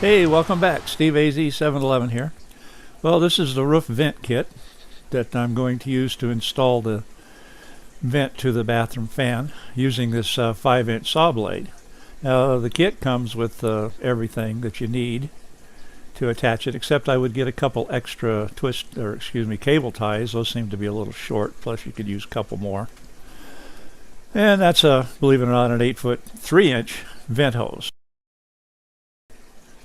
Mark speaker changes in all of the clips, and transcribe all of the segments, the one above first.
Speaker 1: Hey, welcome back. Steve AZ711 here. Well, this is the roof vent kit that I'm going to use to install the vent to the bathroom fan using this 5-inch saw blade. Now, the kit comes with everything that you need to attach it, except I would get a couple extra cable ties. Those seem to be a little short, plus you could use a couple more. And that's believe it or not, an 8-foot 3-inch vent hose.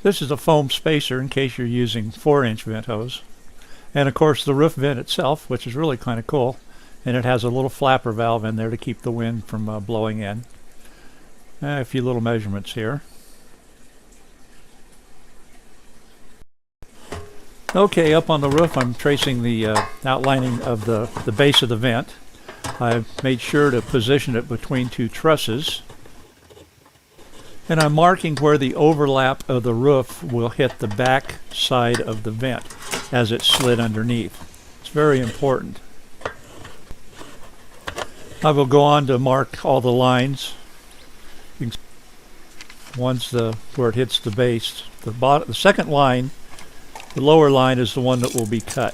Speaker 1: This is a foam spacer in case you're using 4-inch vent hose. And of course the roof vent itself, which is really kind of cool. And it has a little flapper valve in there to keep the wind from blowing in. A few little measurements here. Okay, up on the roof I'm tracing the outlining of the base of the vent. I've made sure to position it between two trusses. And I'm marking where the overlap of the roof will hit the back side of the vent as it slid underneath. It's very important. I will go on to mark all the lines. Once where it hits the base, the second line, the lower line, is the one that will be cut.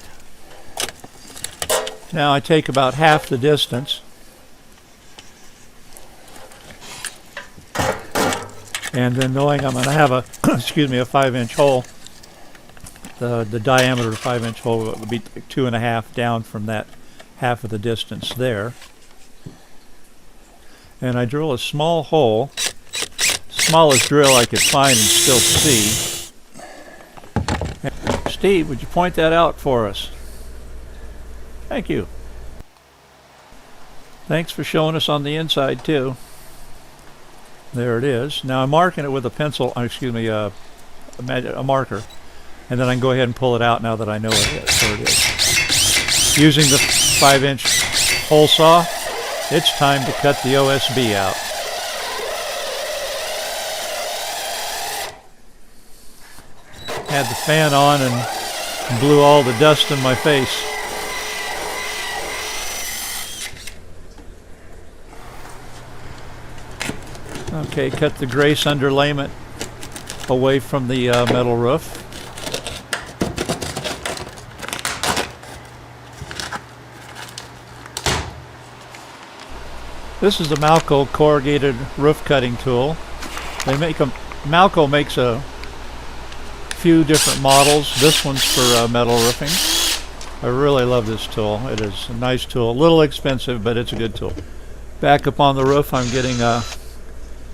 Speaker 1: Now I take about half the distance. And then knowing I'm going to have a 5-inch hole, the diameter of the 5-inch hole will be 2.5 down from that half of the distance there. And I drill a small hole, smallest drill I could find and still see. And Steve, would you point that out for us? Thank you. Thanks for showing us on the inside too. There it is. Now I'm marking it with a pencil, a marker, and then I can go ahead and pull it out now that I know it is. There it is. Using the 5-inch hole saw, it's time to cut the OSB out. Had the fan on and blew all the dust in my face. Okay, cut the grace underlayment away from the metal roof. This is the Malco corrugated roof cutting tool. Malco makes a few different models. This one's for metal roofing. I really love this tool. It is a nice tool. A little expensive, but it's a good tool. Back up on the roof, I'm getting a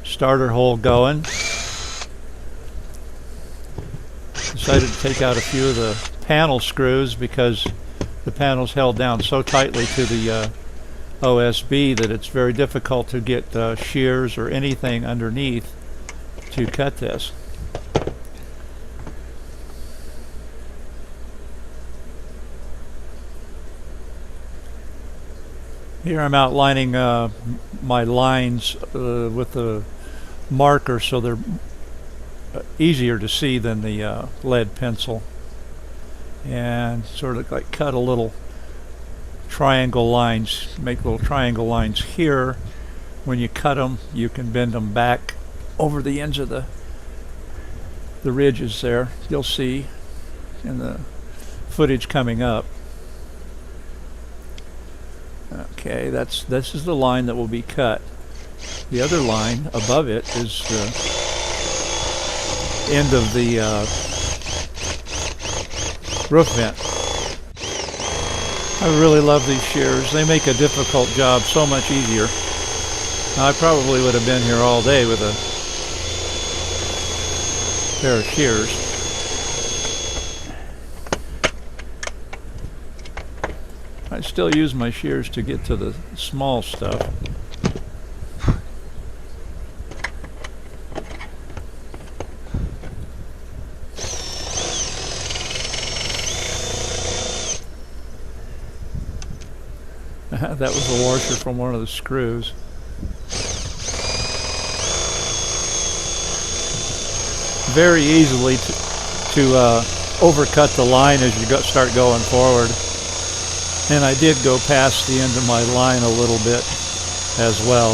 Speaker 1: starter hole going. Decided to take out a few of the panel screws because the panel's held down so tightly to the OSB that it's very difficult to get shears or anything underneath to cut this. Here I'm outlining my lines with the marker so they're easier to see than the lead pencil, and sort of like cut a little triangle lines, make little triangle lines here. When you cut them, you can bend them back over the ends of the ridges there. You'll see in the footage coming up. Okay, this is the line that will be cut. The other line above it is the end of the roof vent. I really love these shears. They make a difficult job so much easier. Now, I probably would have been here all day with a pair of shears. I still use my shears to get to the small stuff. That was the washer from one of the screws. Very easily to overcut the line as you start going forward. And I did go past the end of my line a little bit as well.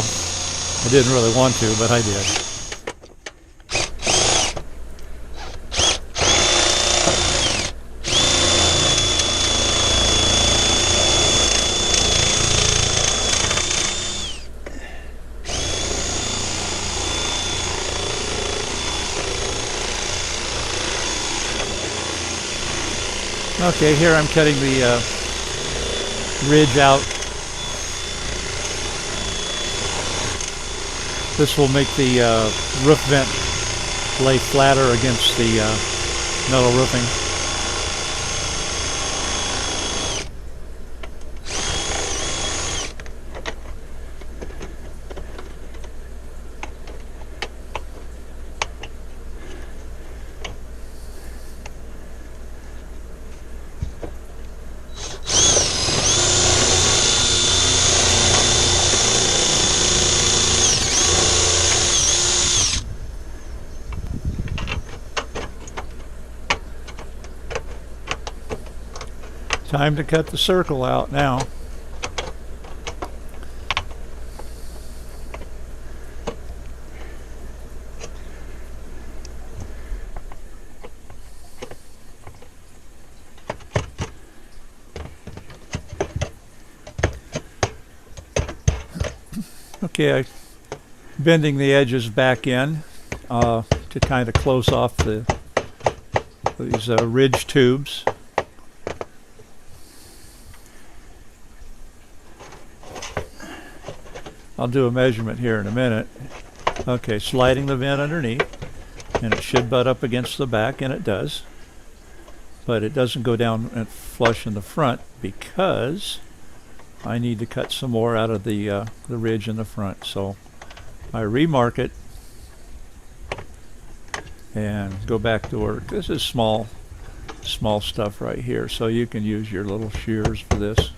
Speaker 1: I didn't really want to, but I did. Okay, here I'm cutting the ridge out. This will make the roof vent lay flatter against the metal roofing. Time to cut the circle out now. Okay, I'm bending the edges back in to kind of close off these ridge tubes. I'll do a measurement here in a minute. Okay, sliding the vent underneath, and it should butt up against the back, and it does. But it doesn't go down and flush in the front because I need to cut some more out of the ridge in the front. So I remark it and go back to work. This is small stuff right here, so you can use your little shears for this.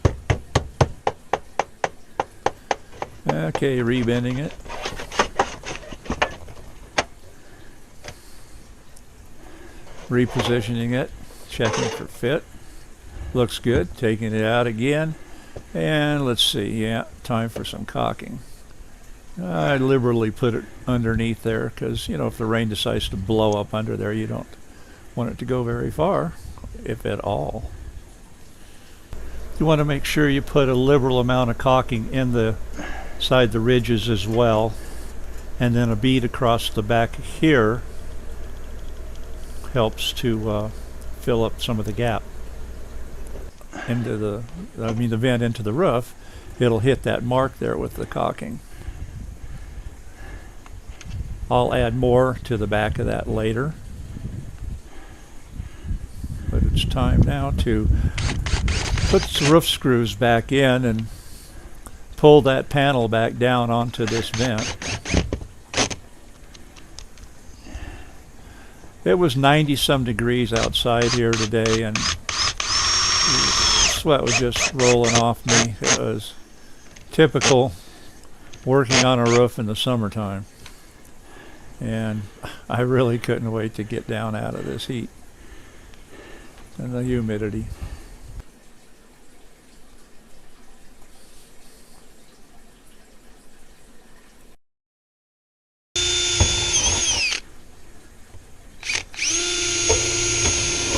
Speaker 1: Okay, rebending it. Repositioning it, checking for fit. Looks good. Taking it out again. And let's see, yeah, time for some caulking. I liberally put it underneath there because, you know, if the rain decides to blow up under there, you don't want it to go very far, if at all. You want to make sure you put a liberal amount of caulking in the side the ridges as well, and then a bead across the back here helps to fill up some of the gap into the vent into the roof. It'll hit that mark there with the caulking. I'll add more to the back of that later, but it's time now to put the roof screws back in and pull that panel back down onto this vent. It was 90-some degrees outside here today, and sweat was just rolling off me. It was typical working on a roof in the summertime, and I really couldn't wait to get down out of this heat and the humidity.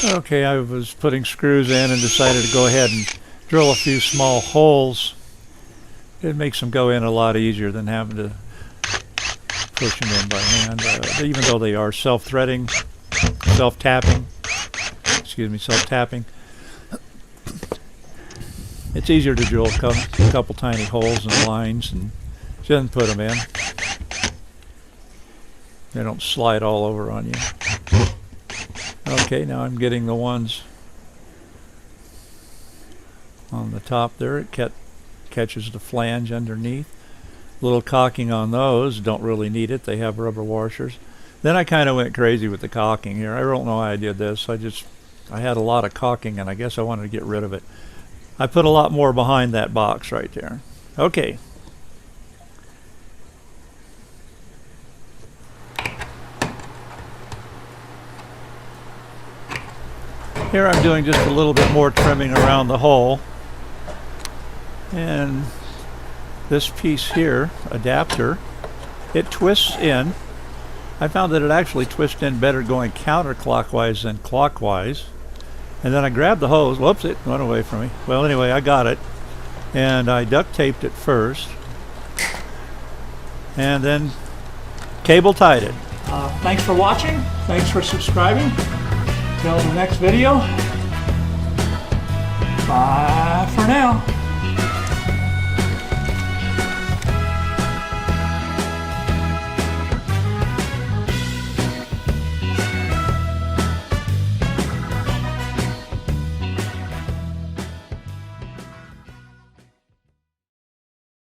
Speaker 1: Okay, I was putting screws in and decided to go ahead and drill a few small holes. It makes them go in a lot easier than having to push them in by hand, even though they are self-threading, self-tapping. It's easier to drill a couple tiny holes and lines and then put them in. They don't slide all over on you. Okay, now I'm getting the ones on the top there. It catches the flange underneath. A little caulking on those. Don't really need it. They have rubber washers. Then I kind of went crazy with the caulking here. I don't know why I did this. I had a lot of caulking, and I guess I wanted to get rid of it. I put a lot more behind that box right there. Okay. Here I'm doing just a little bit more trimming around the hole, and this piece here, adapter, it twists in. I found that it actually twists in better going counterclockwise than clockwise. And then I grabbed the hose. Whoops, it went away from me. Well, anyway, I got it, and I duct taped it first, and then cable tied it. Thanks for watching. Thanks for subscribing. Till the next video. Bye for now.